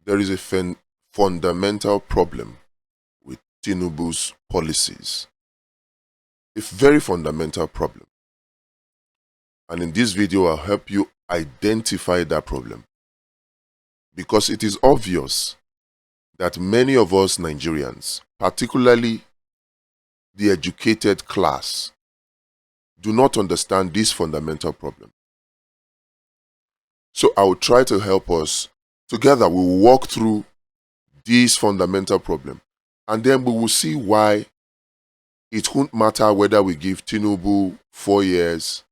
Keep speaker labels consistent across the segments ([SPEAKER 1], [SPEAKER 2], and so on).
[SPEAKER 1] There is a fundamental problem with Tinubu's policies. A very fundamental problem. And in this video, I'll help you identify that problem. Because it is obvious that many of us Nigerians, particularly the educated class, do not understand this fundamental problem. So I will try to help us. Together, we will walk through this fundamental problem. And then we will see why it won't matter whether we give Tinubu 4 years,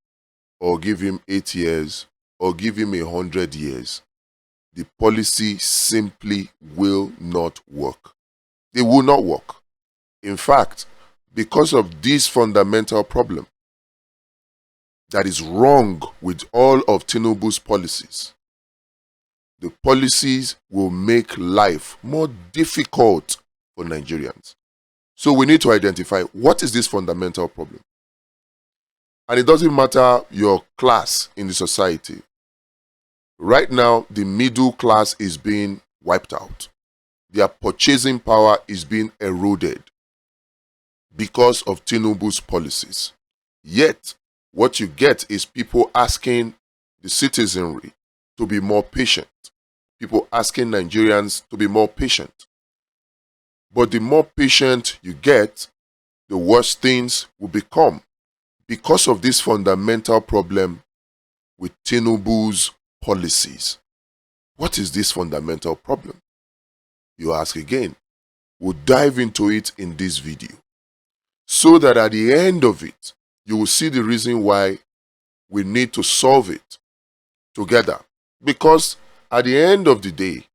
[SPEAKER 1] or give him 8 years, or give him 100 years. The policy simply will not work. They will not work. In fact, because of this fundamental problem that is wrong with all of Tinubu's policies, the policies will make life more difficult for Nigerians. So we need to identify what is this fundamental problem. And it doesn't matter your class in the society. Right now, the middle class is being wiped out. Their purchasing power is being eroded because of Tinubu's policies. Yet, what you get is people asking the citizenry to be more patient. People asking Nigerians to be more patient. But the more patient you get, the worse things will become because of this fundamental problem with Tinubu's policies. What is this fundamental problem? You ask again. We'll dive into it in this video, so that at the end of it, you will see the reason why we need to solve it together. Because at the end of the day,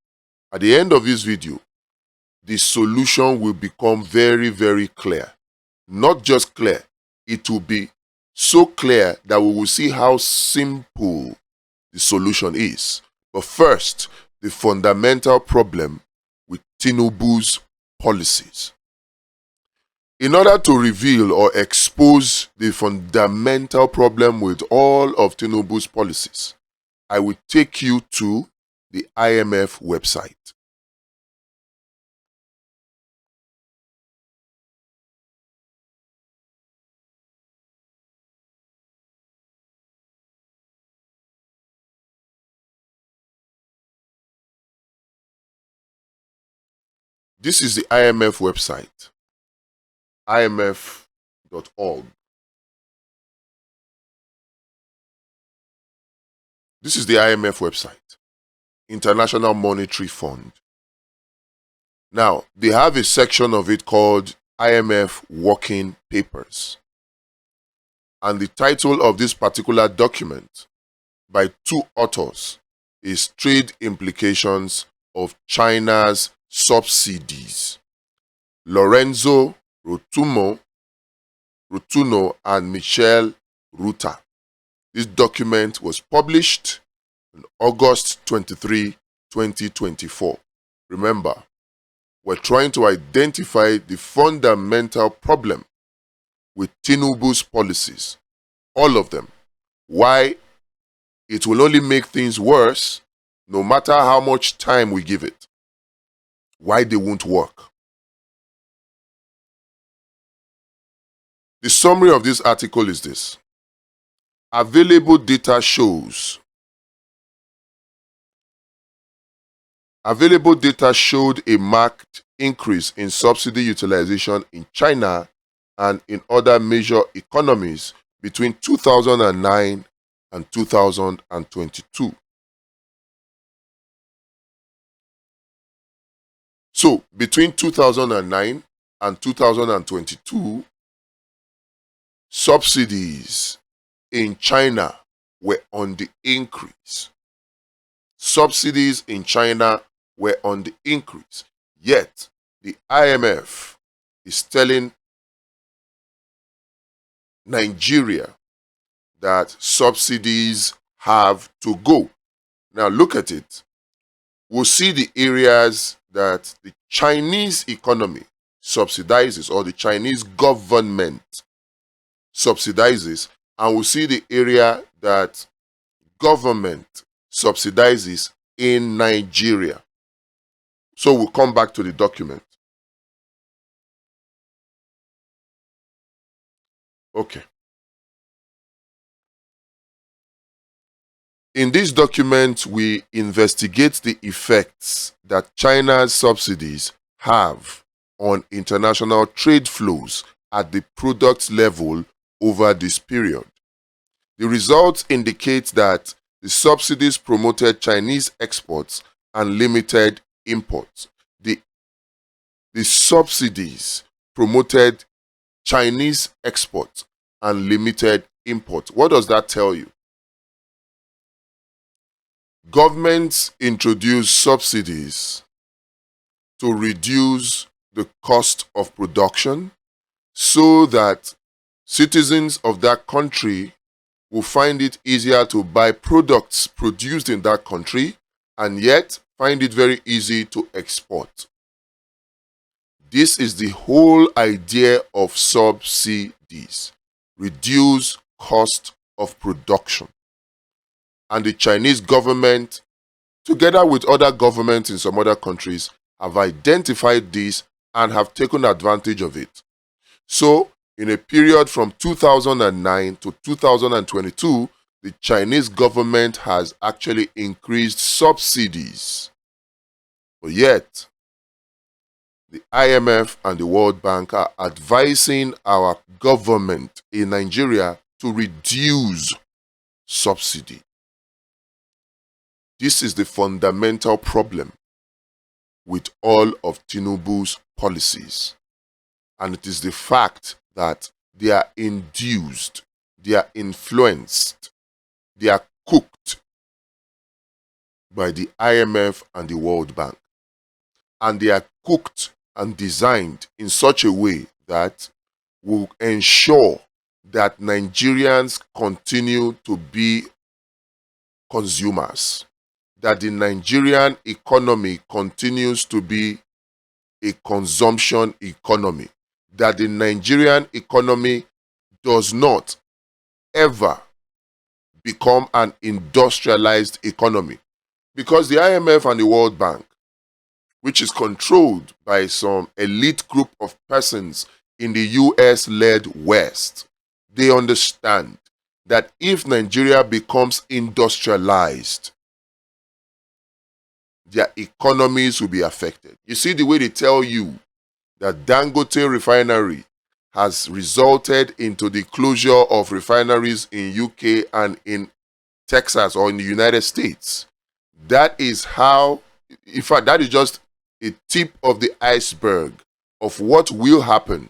[SPEAKER 1] at the end of this video, the solution will become very, very clear. Not just clear, it will be so clear that we will see how simple the solution is. But first, the fundamental problem with Tinubu's policies. In order to reveal or expose the fundamental problem with all of Tinubu's policies, I will take you to the IMF website. This is the IMF website, imf.org. This is the IMF website, International Monetary Fund. Now, they have a section of it called IMF Working Papers. And the title of this particular document by two authors is Trade Implications of China's Subsidies. Lorenzo Rotuno and Michelle Ruta. This document was published on August 23, 2024. Remember, we're trying to identify the fundamental problem with Tinubu's policies, all of them. Why it will only make things worse no matter how much time we give it. Why they won't work. The summary of this article is this. Available data showed a marked increase in subsidy utilization in China and in other major economies between 2009 and 2022. So, between 2009 and 2022, subsidies in China were on the increase. Subsidies in China were on the increase. Yet, the IMF is telling Nigeria that subsidies have to go. Now, look at it. We'll see the areas that the Chinese economy subsidizes, or the Chinese government subsidizes, and we'll see the area that government subsidizes in Nigeria. So we'll come back to the document. Okay. In this document, we investigate the effects that China's subsidies have on international trade flows at the product level over this period. The results indicate that the subsidies promoted Chinese exports and limited imports. The subsidies promoted Chinese exports and limited imports. What does that tell you? Governments introduce subsidies to reduce the cost of production so that citizens of that country will find it easier to buy products produced in that country and yet find it very easy to export. This is the whole idea of subsidies. Reduce cost of production. And the Chinese government, together with other governments in some other countries, have identified this and have taken advantage of it. So, in a period from 2009 to 2022, the Chinese government has actually increased subsidies. But yet, the IMF and the World Bank are advising our government in Nigeria to reduce subsidy. This is the fundamental problem with all of Tinubu's policies. And it is the fact that they are induced, they are influenced, they are cooked by the IMF and the World Bank. And they are cooked and designed in such a way that will ensure that Nigerians continue to be consumers, that the Nigerian economy continues to be a consumption economy, that the Nigerian economy does not ever become an industrialized economy. Because the IMF and the World Bank, which is controlled by some elite group of persons in the US-led West, they understand that if Nigeria becomes industrialized, their economies will be affected. You see the way they tell you that Dangote Refinery has resulted into the closure of refineries in UK and in Texas or in the United States. That is how, in fact, that is just a tip of the iceberg of what will happen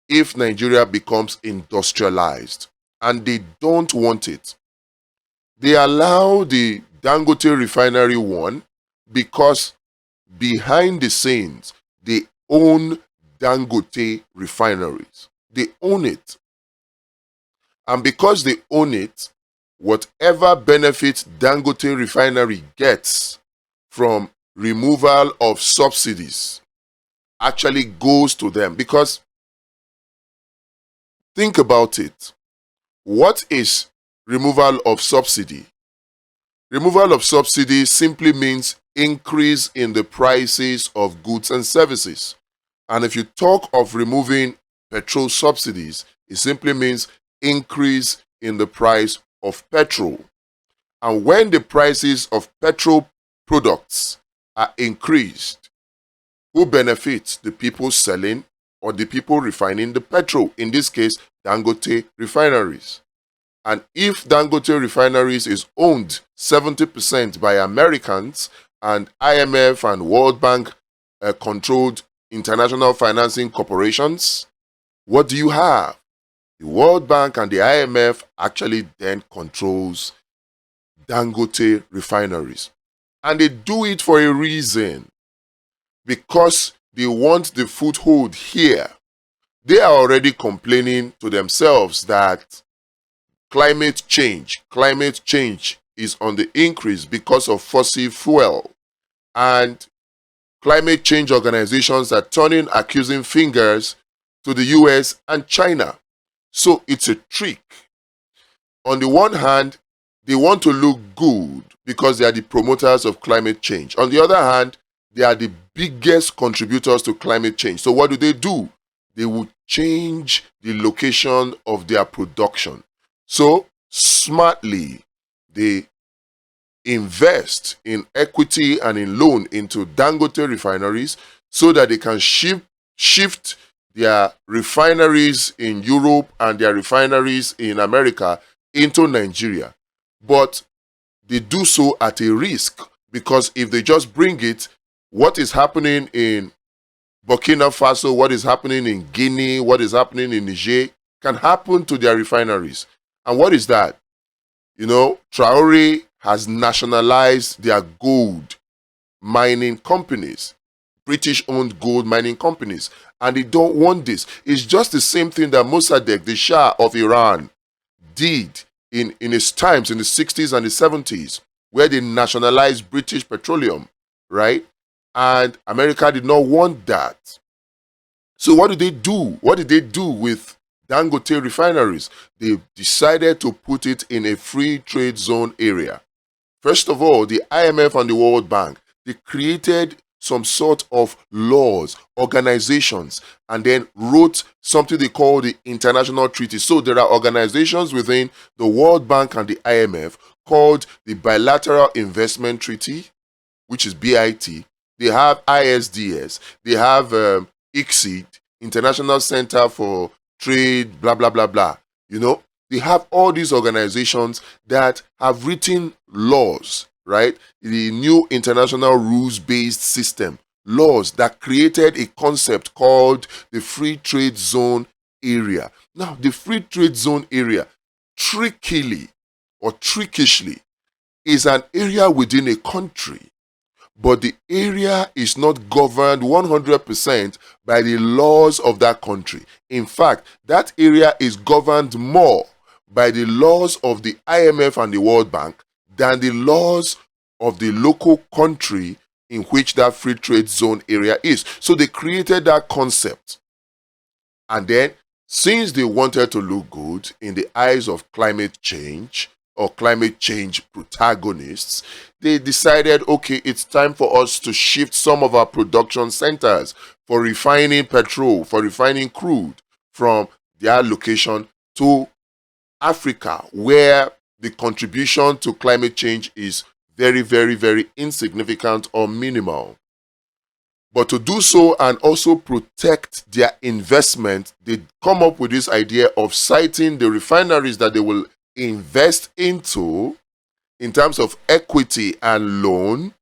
[SPEAKER 1] if Nigeria becomes industrialized. And they don't want it. They allow the Dangote Refinery one because behind the scenes, they own Dangote refineries. They own it. And because they own it, whatever benefit Dangote Refinery gets from removal of subsidies actually goes to them. Because think about it. What is removal of subsidy? Removal of subsidy simply means increase in the prices of goods and services. And if you talk of removing petrol subsidies, it simply means increase in the price of petrol. And when the prices of petrol products are increased, who benefits? The people selling or the people refining the petrol? In this case, Dangote refineries. And if Dangote refineries is owned 70% by Americans and IMF and World Bank controlled international financing corporations, what do you have? The World Bank and the IMF actually then controls Dangote refineries. And they do it for a reason. Because they want the foothold here. They are already complaining to themselves that climate change is on the increase because of fossil fuel. And climate change organizations are turning accusing fingers to the US and China. So it's a trick. On the one hand, they want to look good because they are the promoters of climate change. On the other hand, they are the biggest contributors to climate change. So what do? They will change the location of their production. So smartly, they invest in equity and in loan into Dangote refineries so that they can shift their refineries in Europe and their refineries in America into Nigeria. But they do so at a risk, because if they just bring it, what is happening in Burkina Faso, what is happening in Guinea, what is happening in Niger can happen to their refineries. And what is that? You know, Traore has nationalized their gold mining companies, British-owned gold mining companies, and they don't want this. It's just the same thing that Mossadegh, the Shah of Iran, did in his times in the 60s and the 70s, where they nationalized British petroleum, right? And America did not want that. So what did they do? What did they do with Dangote refineries? They decided to put it in a free trade zone area. First of all, the IMF and the World Bank, they created some sort of laws, organizations, and then wrote something they call the international treaty. So there are organizations within the World Bank and the IMF called the Bilateral Investment Treaty, which is BIT. They have ISDS. They have ICSID, International Center for Trade, blah, blah, blah, blah. You know, they have all these organizations that have written laws, right? The new international rules-based system, laws that created a concept called the free trade zone area. Now, the free trade zone area, trickishly, is an area within a country, but the area is not governed 100% by the laws of that country. In fact, that area is governed more by the laws of the IMF and the World Bank than the laws of the local country in which that free trade zone area is. So they created that concept. And then, since they wanted to look good in the eyes of climate change or climate change protagonists, they decided, okay, it's time for us to shift some of our production centers for refining petrol, for refining crude from their location to Africa, where the contribution to climate change is very, very, very insignificant or minimal. But to do so and also protect their investment, they come up with this idea of citing the refineries that they will invest into in terms of equity and loan,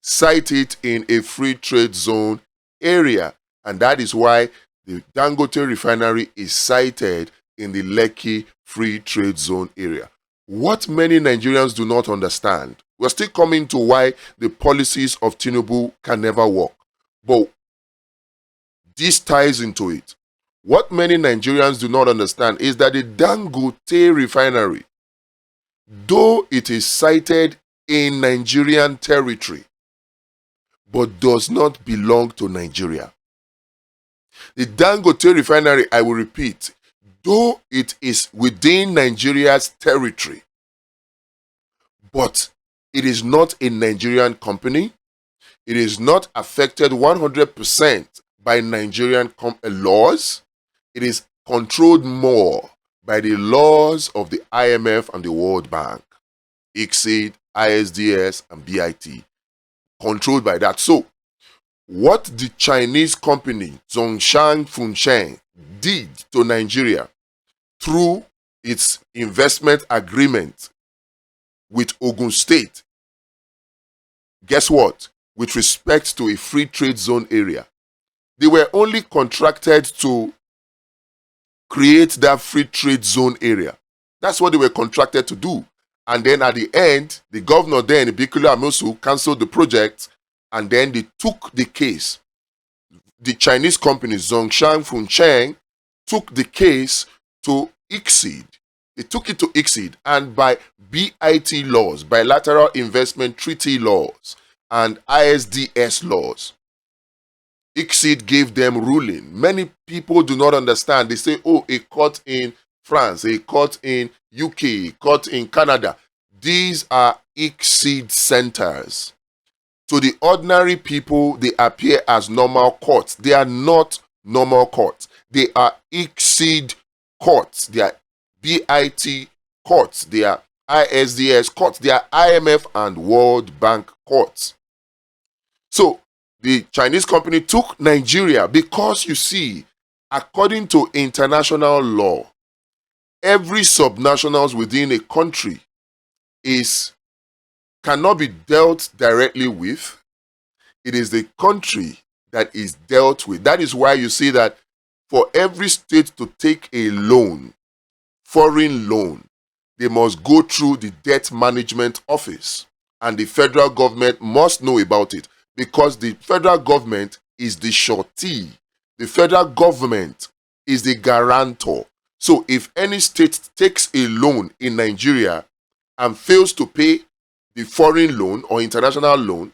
[SPEAKER 1] cite it in a free trade zone area. And that is why the Dangote refinery is cited in the Lekki free trade zone area. What many Nigerians do not understand, we're still coming to why the policies of Tinubu can never work. But this ties into it. What many Nigerians do not understand is that the Dangote refinery, though it is sited in Nigerian territory, but does not belong to Nigeria. The Dangote refinery, I will repeat, though it is within Nigeria's territory, but it is not a Nigerian company. It is not affected 100% by Nigerian laws. It is controlled more by the laws of the IMF and the World Bank, ICSID, ISDS, and BIT. Controlled by that. So, what the Chinese company Zhongshan Funsheng did to Nigeria through its investment agreement with Ogun State, guess what? With respect to a free trade zone area, they were only contracted to create that free trade zone area. That's what they were contracted to do. And then at the end, the governor then, Ibikulu Amosu, cancelled the project, and then they took the case. The Chinese company Zhongshan Funsheng took the case to ICSID. They took it to ICSID, and by BIT laws, Bilateral Investment Treaty laws, and ISDS laws, ICSID gave them ruling. Many people do not understand. They say, oh, a court in France, a court in UK, a court in Canada. These are ICSID centers. To the ordinary people, they appear as normal courts. They are not normal courts. They are exceed courts. They are BIT courts. They are ISDS courts. They are IMF and World Bank courts. So the Chinese company took Nigeria because, you see, according to international law, every subnationals within a country cannot be dealt directly with. It is the country that is dealt with. That is why you see that for every state to take a loan, foreign loan, they must go through the debt management office, and the federal government must know about it, because the federal government is the surety. The federal government is the guarantor. So if any state takes a loan in Nigeria and fails to pay the foreign loan or international loan,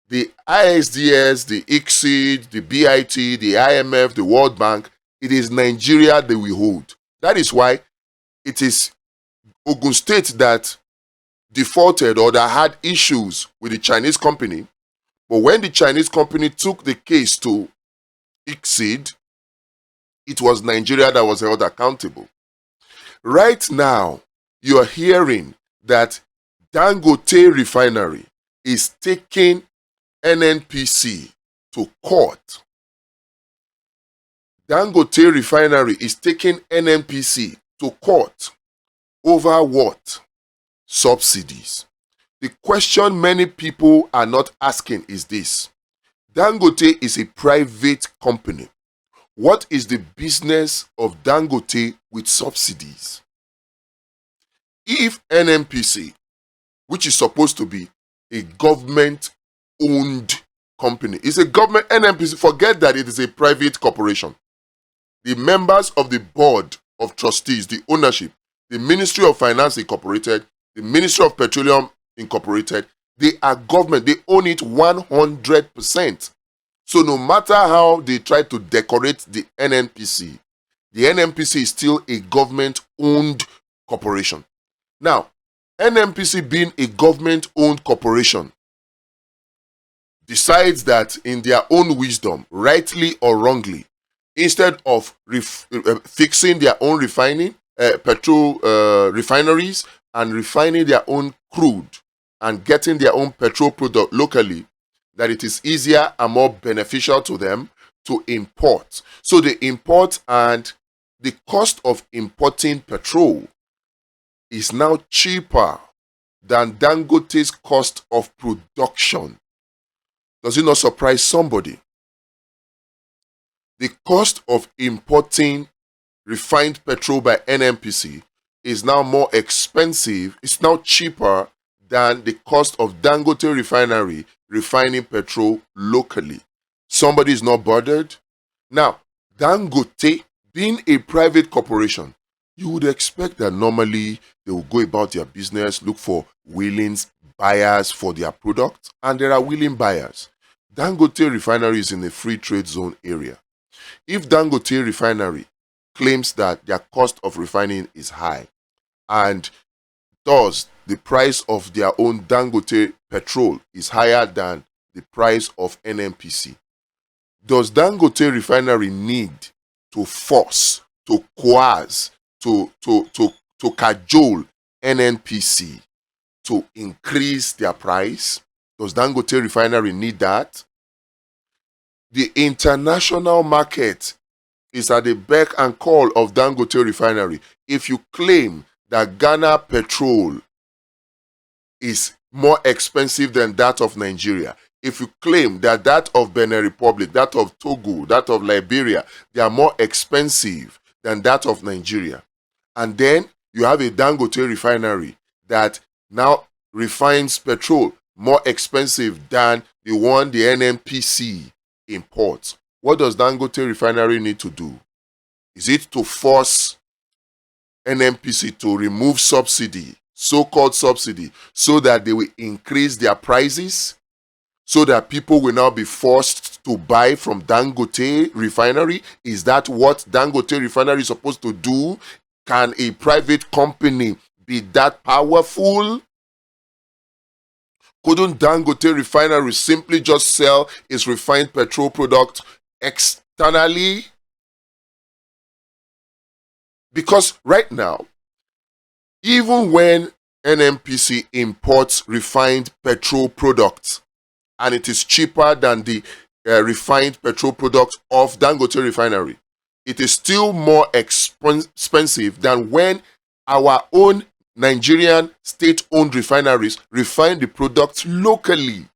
[SPEAKER 1] the ISDS, the ICSID, the BIT, the IMF, the World Bank, it is Nigeria they will hold. That is why it is Ogun State that defaulted or that had issues with the Chinese company. But when the Chinese company took the case to ICSID, it was Nigeria that was held accountable. Right now, you are hearing that Dangote Refinery is taking NNPC to court. Dangote Refinery is taking NNPC to court over what? Subsidies. The question many people are not asking is this: Dangote is a private company. What is the business of Dangote with subsidies? If NNPC, which is supposed to be a government-owned company, is a government, NNPC, forget that it is a private corporation. The members of the board of trustees, the ownership, the Ministry of Finance Incorporated, the Ministry of Petroleum Incorporated, they are government. They own it 100%. So no matter how they try to decorate the NNPC is still a government-owned corporation. Now, NNPC being a government-owned corporation decides that in their own wisdom, rightly or wrongly, instead of fixing their own refineries and refining their own crude and getting their own petrol product locally, that it is easier and more beneficial to them to import. So they import, and the cost of importing petrol is now cheaper than Dangote's cost of production. Does it not surprise somebody? The cost of importing refined petrol by NNPC is now more expensive. It's now cheaper than the cost of Dangote Refinery refining petrol locally. Somebody is not bothered. Now, Dangote, being a private corporation, you would expect that normally they will go about their business, look for willing buyers for their product, and there are willing buyers. Dangote Refinery is in a free trade zone area. If Dangote Refinery claims that their cost of refining is high, and thus the price of their own Dangote petrol is higher than the price of NNPC, does Dangote Refinery need to force, to coerce, to cajole NNPC to increase their price? Does Dangote Refinery need that? The international market is at the beck and call of Dangote Refinery. If you claim that Ghana petrol is more expensive than that of Nigeria, if you claim that that of Benin Republic, that of Togo, that of Liberia, they are more expensive than that of Nigeria, and then you have a Dangote Refinery that now refines petrol more expensive than the one the NNPC imports, what does Dangote Refinery need to do? Is it to force NNPC to remove subsidy, so-called subsidy, so that they will increase their prices, so that people will now be forced to buy from Dangote Refinery? Is that what Dangote Refinery is supposed to do? Can a private company be that powerful? Couldn't Dangote Refinery simply just sell its refined petrol product externally? Because right now, even when NNPC imports refined petrol products and it is cheaper than the refined petrol products of Dangote Refinery, it is still more expensive than when our own Nigerian state-owned refineries refine the products locally.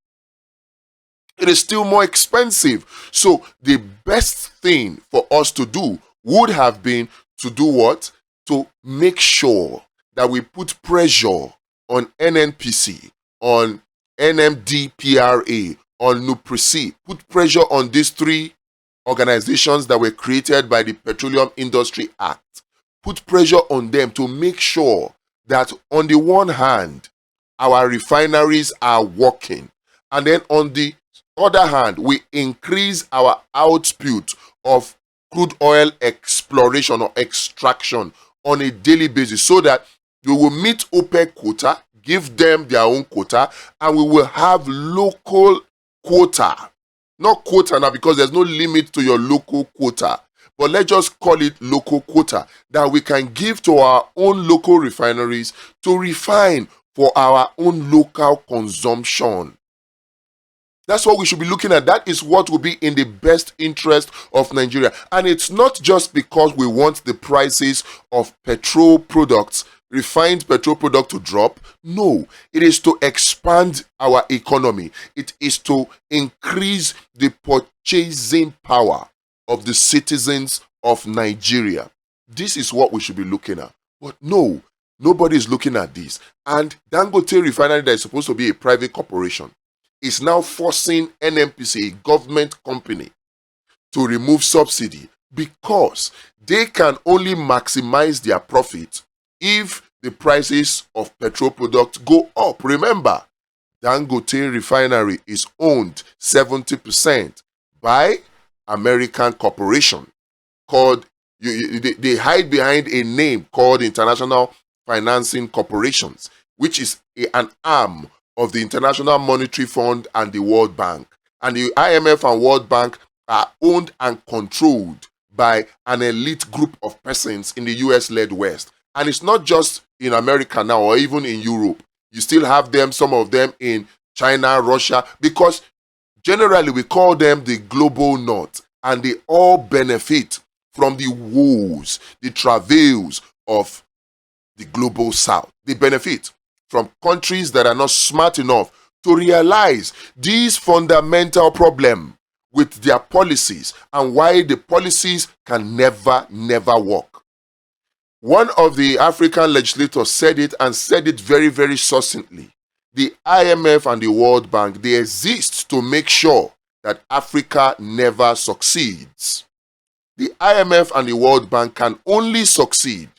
[SPEAKER 1] It is still more expensive. So the best thing for us to do would have been to do what? To make sure that we put pressure on NNPC, on NMDPRA, on NUPRC, put pressure on these three organizations that were created by the Petroleum Industry Act. Put pressure on them to make sure that on the one hand, our refineries are working, and then on the other hand, we increase our output of crude oil exploration or extraction on a daily basis so that we will meet OPEC quota, give them their own quota, and we will have local quota. Not quota now because there's no limit to your local quota, but let's just call it local quota that we can give to our own local refineries to refine for our own local consumption. That's what we should be looking at. That is what will be in the best interest of Nigeria. And it's not just because we want the prices of petrol products, refined petrol product to drop. No, it is to expand our economy. It is to increase the purchasing power of the citizens of Nigeria. This is what we should be looking at. But no, nobody is looking at this. And Dangote Refinery, that is supposed to be a private corporation, is now forcing NNPC, a government company, to remove subsidy because they can only maximize their profit if the prices of petrol products go up. Remember, Dangote Refinery is owned 70% by American corporation called, they hide behind a name called International Financing Corporations, which is an arm of the International Monetary Fund and the World Bank. And the IMF and World Bank are owned and controlled by an elite group of persons in the US-led West. And it's not just in America now or even in Europe. You still have them, some of them in China, Russia, because generally we call them the global north, and they all benefit from the woes, the travails of the global south. They benefit from countries that are not smart enough to realize these fundamental problems with their policies and why the policies can never work. One of the African legislators said it, and said it very, very succinctly. The IMF and the World Bank, they exist to make sure that Africa never succeeds. The IMF and the World Bank can only succeed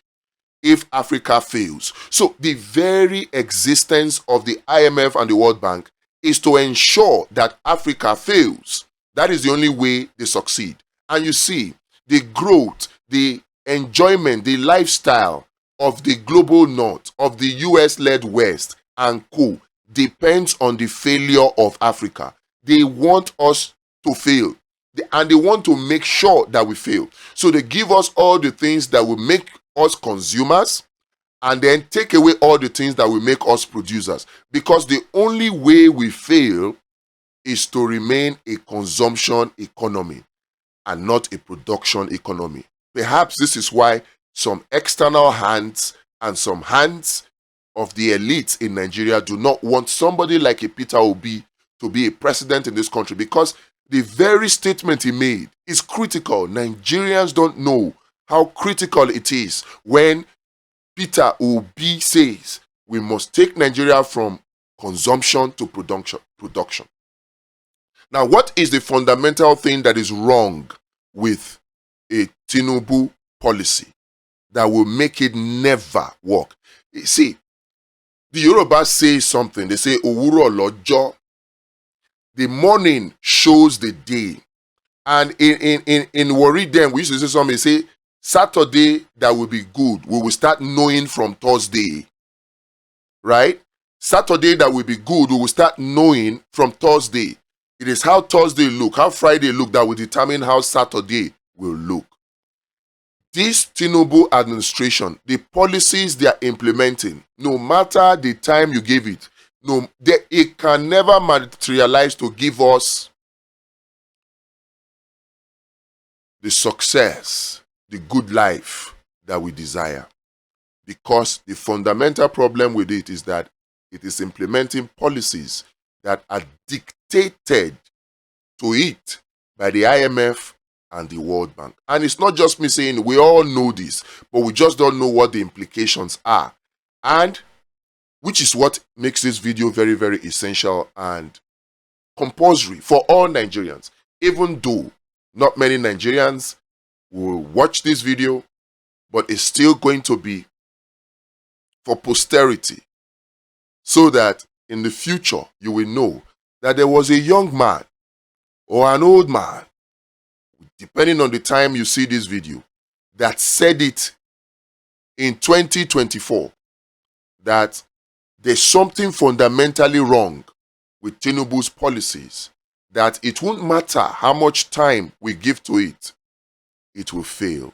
[SPEAKER 1] if Africa fails. So the very existence of the IMF and the World Bank is to ensure that Africa fails. That is the only way they succeed. And you see, the growth, the enjoyment, the lifestyle of the global north, of the US-led West and co, depends on the failure of Africa. They want us to fail, and they want to make sure that we fail. So they give us all the things that will make us consumers, and then take away all the things that will make us producers. Because the only way we fail is to remain a consumption economy and not a production economy. Perhaps this is why some external hands and some hands of the elites in Nigeria do not want somebody like a Peter Obi to be a president in this country, because the very statement he made is critical. Nigerians don't know how critical it is when Peter Obi says we must take Nigeria from consumption to production. Now, what is the fundamental thing that is wrong with a Tinubu policy that will make it never work? See, the Yoruba say something. They say, Owuro Lojo. The morning shows the day. And in Worry Them, we used to say something, they say, Saturday that will be good. We will start knowing from Thursday. Right? Saturday that will be good, we will start knowing from Thursday. It is how Thursday look, how Friday look that will determine how Saturday will look. This Tinubu administration, the policies they are implementing, no matter the time you give it, it can never materialize to give us the success, the good life that we desire. Because the fundamental problem with it is that it is implementing policies that are dictated to it by the IMF and the World Bank. And it's not just me saying, we all know this, but we just don't know what the implications are. And which is what makes this video very, very essential and compulsory for all Nigerians. Even though not many Nigerians will watch this video, but it's still going to be for posterity, so that in the future you will know that there was a young man or an old man, depending on the time you see this video, that said it in 2024 that there's something fundamentally wrong with Tinubu's policies, that it won't matter how much time we give to it, it will fail.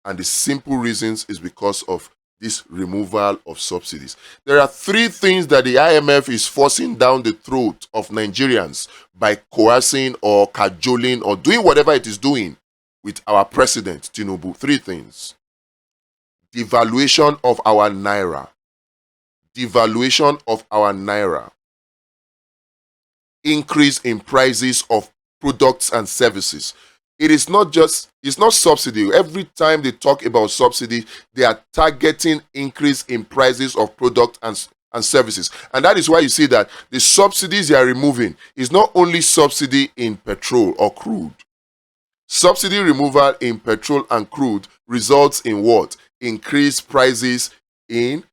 [SPEAKER 1] And the simple reasons is because of this removal of subsidies. There are three things that the IMF is forcing down the throat of Nigerians by coercing or cajoling or doing whatever it is doing with our president, Tinubu. Three things. Devaluation of our naira. Devaluation of our naira. Increase in prices of products and services. It's not subsidy. Every time they talk about subsidy, they are targeting increase in prices of products and services. And that is why you see that the subsidies they are removing is not only subsidy in petrol or crude. Subsidy removal in petrol and crude results in what? Increased prices in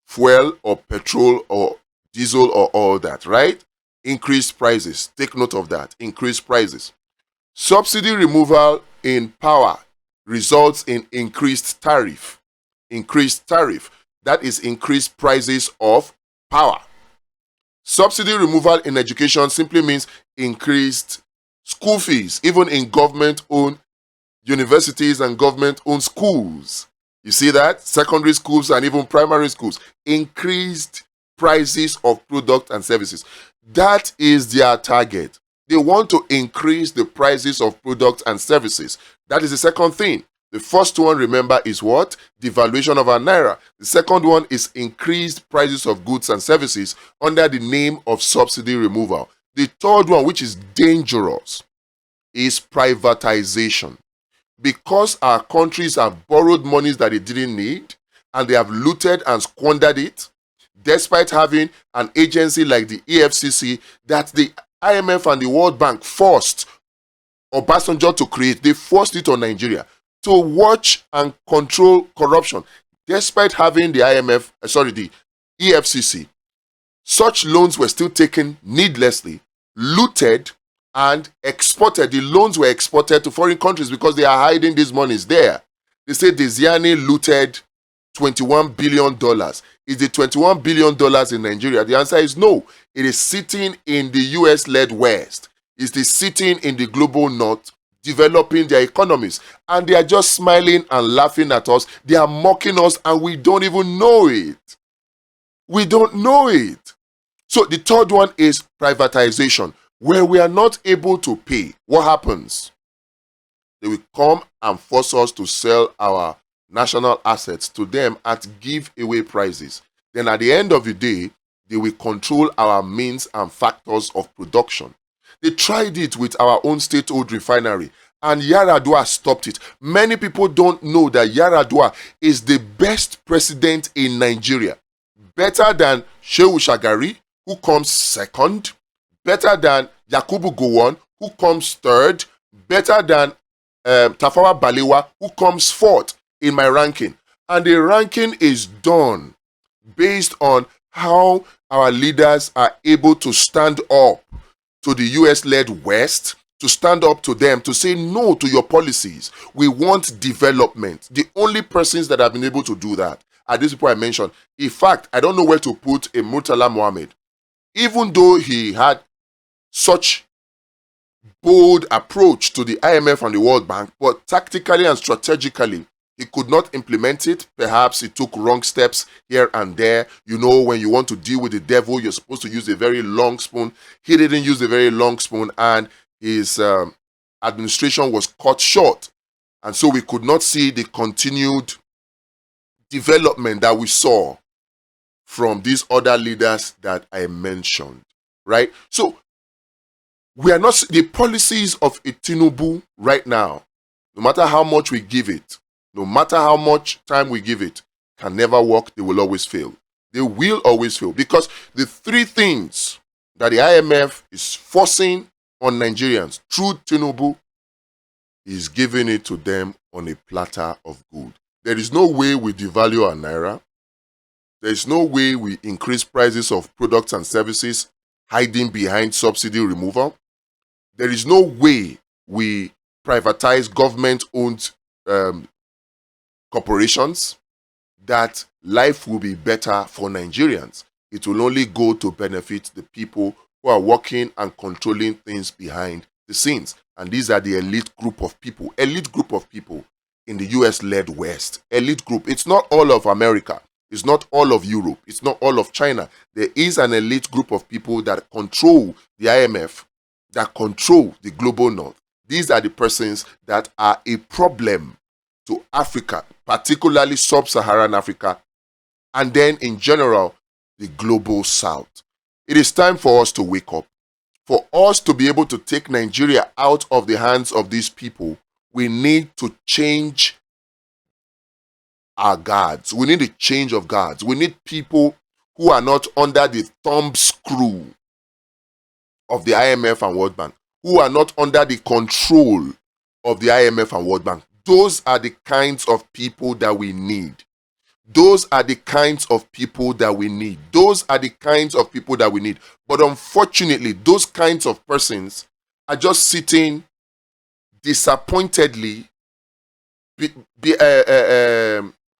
[SPEAKER 1] fuel or petrol or diesel or all that, right? Increased prices. Take note of that. Increased prices. Subsidy removal in power results in increased tariff. Increased tariff. That is increased prices of power. Subsidy removal in education simply means increased school fees, even in government-owned universities and government-owned schools. You see that? Secondary schools and even primary schools. Increased prices of products and services. That is their target. They want to increase the prices of products and services. That is the second thing. The first one, remember, is what? Devaluation of our naira. The second one is increased prices of goods and services under the name of subsidy removal. The third one, which is dangerous, is privatization. Because our countries have borrowed monies that they didn't need and they have looted and squandered it, despite having an agency like the EFCC that the IMF and the World Bank forced Obasanjo to create. They forced it on Nigeria to watch and control corruption. Despite having the the EFCC, such loans were still taken needlessly, looted, and exported. The loans were exported to foreign countries because they are hiding these monies there. They say Desiani looted $21 billion. Is it $21 billion in Nigeria? The answer is no. It is sitting in the US-led West. It is sitting in the global North, developing their economies. And they are just smiling and laughing at us. They are mocking us and we don't even know it. We don't know it. So the third one is privatization. Where we are not able to pay, what happens? They will come and force us to sell our national assets to them at giveaway prices. Then at the end of the day, they will control our means and factors of production. They tried it with our own state-owned refinery, and Yar'Adua stopped it. Many people don't know that Yar'Adua is the best president in Nigeria. Better than Shehu Shagari, who comes second. Better than Yakubu Gowon, who comes third. Better than Tafawa Balewa, who comes fourth in my ranking. And the ranking is done based on how our leaders are able to stand up to the US-led West, to stand up to them, to say no to your policies. We want development. The only persons that have been able to do that are these people I mentioned. In fact, I don't know where to put a Murtala Mohammed. Even though he had such bold approach to the IMF and the World Bank, but tactically and strategically, he could not implement it. Perhaps he took wrong steps here and there. You know, when you want to deal with the devil, you're supposed to use a very long spoon. He didn't use a very long spoon, and his administration was cut short. And so we could not see the continued development that we saw from these other leaders that I mentioned, right? So we are not, the policies of a Tinubu right now, no matter how much we give it, no matter how much time we give it, can never work. They will always fail. They will always fail, because the three things that the IMF is forcing on Nigerians through Tinubu is giving it to them on a platter of gold. There is no way we devalue our naira. There is no way we increase prices of products and services hiding behind subsidy removal. There is no way we privatize government-owned corporations that life will be better for Nigerians. It will only go to benefit the people who are working and controlling things behind the scenes. And these are the elite group of people in the US-led West. Elite group. It's not all of America. It's not all of Europe. It's not all of China. There is an elite group of people that control the IMF, that control the global north. These are the persons that are a problem to Africa, particularly sub-Saharan Africa, and then in general, the global south. It is time for us to wake up. For us to be able to take Nigeria out of the hands of these people, we need to change our guards. We need a change of guards. We need people who are not under the thumb screw of the IMF and World Bank, who are not under the control of the IMF and World Bank. Those are the kinds of people that we need. Those are the kinds of people that we need. Those are the kinds of people that we need. But unfortunately, those kinds of persons are just sitting disappointedly,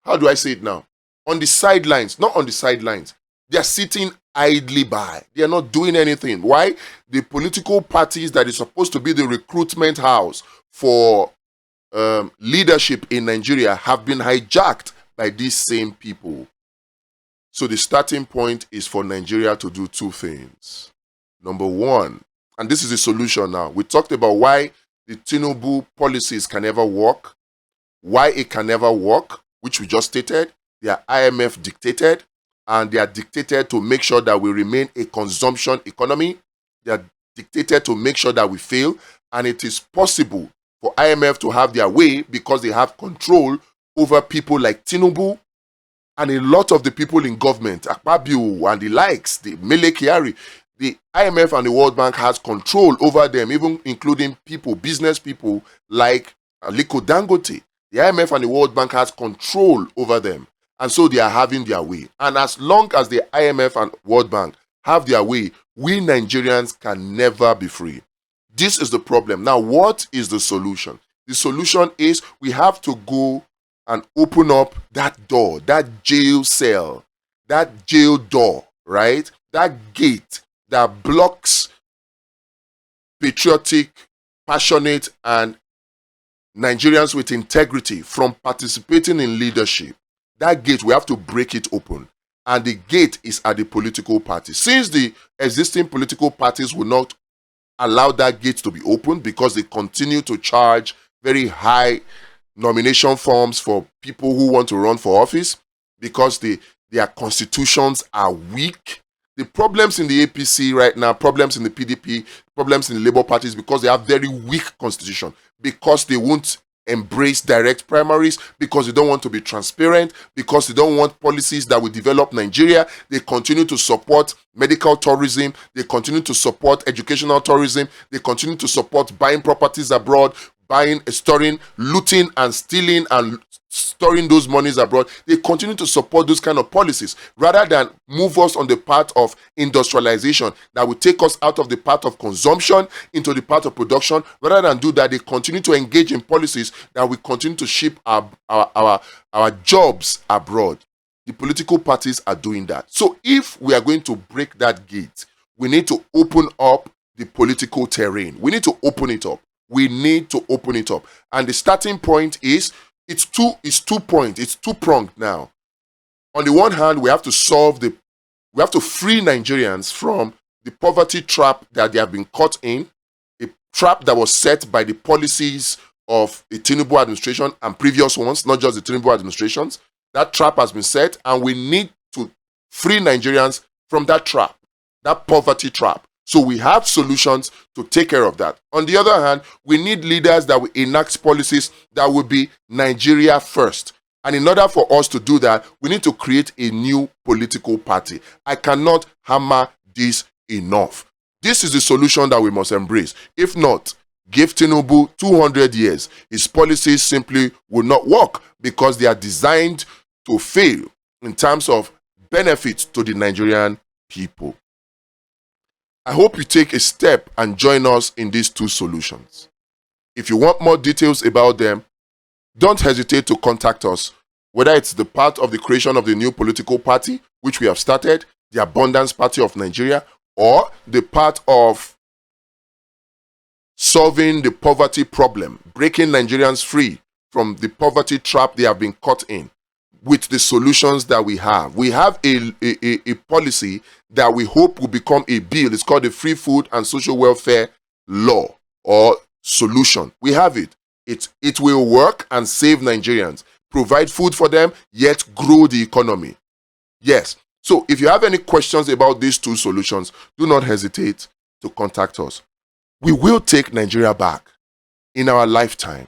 [SPEAKER 1] how do I say it now? On the sidelines, not on the sidelines. They are sitting idly by. They are not doing anything. Why? The political parties that is supposed to be the recruitment house for leadership in Nigeria have been hijacked by these same people. So the starting point is for Nigeria to do two things. Number one, and this is the solution now. We talked about why the Tinubu policies can never work, why it can never work, which we just stated. They are IMF dictated, and they are dictated to make sure that we remain a consumption economy. They are dictated to make sure that we fail, and it is possible for IMF to have their way because they have control over people like Tinubu and a lot of the people in government, Akpabio and the likes, the Mele Kyari. The IMF and the World Bank has control over them, even including people, business people like Aliko Dangote. The IMF and the World Bank has control over them. And so they are having their way. And as long as the IMF and World Bank have their way, we Nigerians can never be free. This is the problem. Now, what is the solution? The solution is we have to go and open up that door, that jail cell, that jail door, right? That gate that blocks patriotic, passionate, and Nigerians with integrity from participating in leadership. That gate, we have to break it open. And the gate is at the political parties. Since the existing political parties will not allow that gate to be opened because they continue to charge very high nomination forms for people who want to run for office, because their constitutions are weak. The problems in the APC right now, problems in the PDP, problems in the Labour parties, because they have very weak constitution, because they won't embrace direct primaries, because they don't want to be transparent, because they don't want policies that will develop Nigeria. They continue to support medical tourism. They continue to support educational tourism. They continue to support buying properties abroad, storing, looting and stealing and storing those monies abroad. They continue to support those kind of policies rather than move us on the path of industrialization that will take us out of the path of consumption into the path of production. Rather than do that, they continue to engage in policies that will continue to ship our jobs abroad. The political parties are doing that. So if we are going to break that gate, we need to open up the political terrain. We need to open it up. We need to open it up. And the starting point is, it's two-pronged now. On the one hand, we have to free Nigerians from the poverty trap that they have been caught in, a trap that was set by the policies of the Tinubu administration and previous ones, not just the Tinubu administrations. That trap has been set, and we need to free Nigerians from that trap, that poverty trap. So we have solutions to take care of that. On the other hand, we need leaders that will enact policies that will be Nigeria first. And in order for us to do that, we need to create a new political party. I cannot hammer this enough. This is the solution that we must embrace. If not, give Tinubu 200 years. His policies simply will not work because they are designed to fail in terms of benefits to the Nigerian people. I hope you take a step and join us in these two solutions. If you want more details about them, don't hesitate to contact us, whether it's the part of the creation of the new political party, which we have started, the Abundance Party of Nigeria, or the part of solving the poverty problem, breaking Nigerians free from the poverty trap they have been caught in with the solutions that we have. We have a policy that we hope will become a bill. It's called the Free Food and Social Welfare Law or Solution. We have it. It will work and save Nigerians, provide food for them, yet grow the economy. Yes. So if you have any questions about these two solutions, do not hesitate to contact us. We will take Nigeria back in our lifetime.